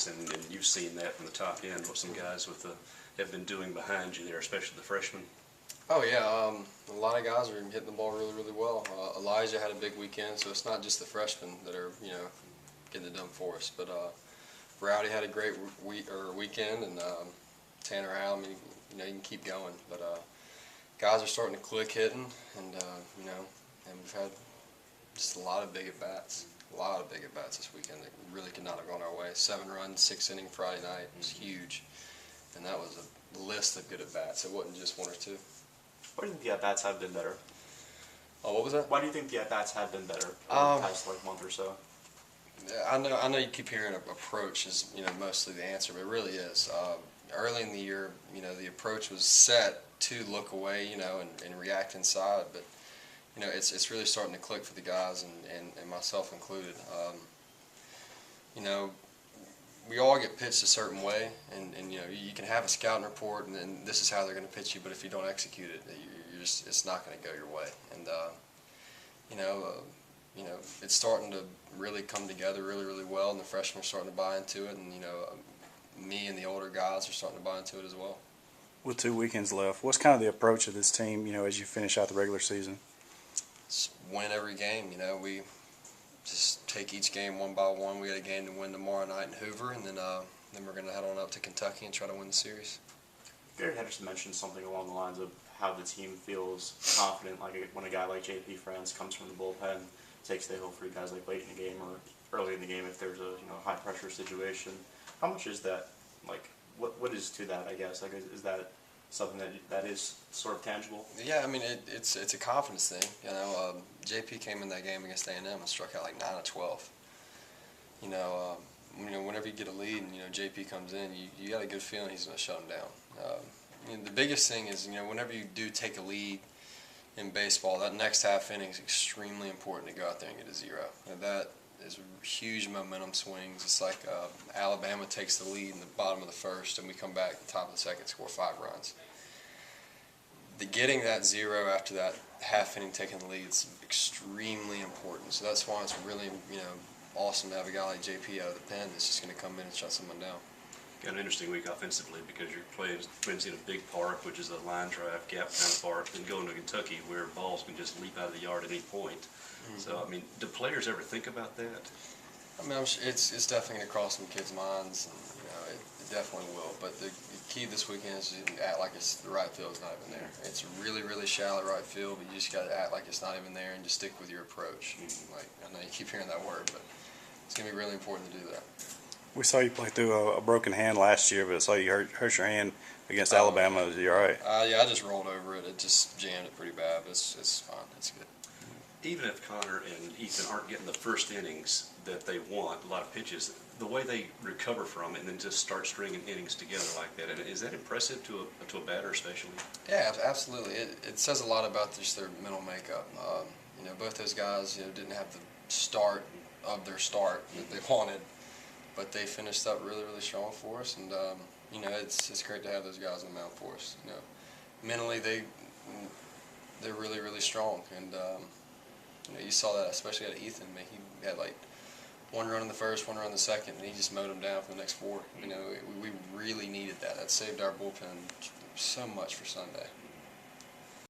practice, and you've seen that from the top end, what some guys have been doing behind you there, especially the freshmen. Oh yeah, a lot of guys are hitting the ball really, really well. Elijah had a big weekend, so it's not just the freshmen that are, getting it done for us. But Rowdy had a great weekend, and Tanner Allen, you can keep going. But guys are starting to click hitting, and and we've had just a lot of big at-bats. A lot of big at-bats this weekend that really could not have gone our way. 7 runs, 6 inning Friday night. It was huge. And that was a list of good at-bats. It wasn't just 1 or 2. Why do you think the at-bats have been better? Oh, what was that? Why do you think the at-bats have been better over the past month or so? I know you keep hearing approach is mostly the answer, but it really is. Early in the year, the approach was set to look away, and react inside, but it's really starting to click for the guys and myself included. We all get pitched a certain way, and you can have a scouting report, and then this is how they're going to pitch you, but if you don't execute it, it's not going to go your way. And it's starting to really come together really, really well, and the freshmen are starting to buy into it, and me and the older guys are starting to buy into it as well. With 2 weekends left, what's kind of the approach of this team, as you finish out the regular season? Just win every game. We just take each game one by one. We got a game to win tomorrow night in Hoover, and then we're going to head on up to Kentucky and try to win the series. Garrett Henderson mentioned something along the lines of how the team feels confident, like when a guy like J.P. France comes from the bullpen, takes the hill for you guys like late in the game or early in the game if there's a high pressure situation. How much is that? Like, what is to that? I guess is that something that is sort of tangible? Yeah, I mean it's a confidence thing. JP came in that game against A&M and struck out like 9 of 12. Whenever you get a lead and JP comes in, you got a good feeling he's going to shut him down. The biggest thing is whenever you do take a lead in baseball, that next half inning is extremely important to go out there and get a 0. That is huge momentum swings. It's like Alabama takes the lead in the bottom of the first, and we come back at the top of the second, score 5 runs. Getting that 0 after that half inning taking the lead is extremely important. So that's why it's really awesome to have a guy like JP out of the pen that's just going to come in and shut someone down. Got an interesting week offensively because you're playing Quincy in a big park, which is a line drive, gap kind of park, then going to Kentucky where balls can just leap out of the yard at any point. Mm-hmm. So, do players ever think about that? It's definitely going to cross some kids' minds, and it definitely will. But the key this weekend is to act like the right field is not even there. It's a really, really shallow right field, but you just got to act like it's not even there and just stick with your approach. I know you keep hearing that word, but it's going to be really important to do that. We saw you play through a broken hand last year, but I saw you hurt your hand against Alabama. Is you all right? Yeah, I just rolled over it. It just jammed it pretty bad, but it's fine. It's good. Even if Connor and Ethan aren't getting the first innings that they want, a lot of pitches, the way they recover from it and then just start stringing innings together like that, is that impressive to a batter especially? Yeah, absolutely. It says a lot about just their mental makeup. Both those guys didn't have the start of their start that they wanted, but they finished up really, really strong for us, and it's great to have those guys on the mound for us. Mentally they're really, really strong, and you saw that especially out of Ethan. He had like 1 run in the first, 1 run in the second, and he just mowed them down for the next 4. We really needed that. That saved our bullpen so much for Sunday.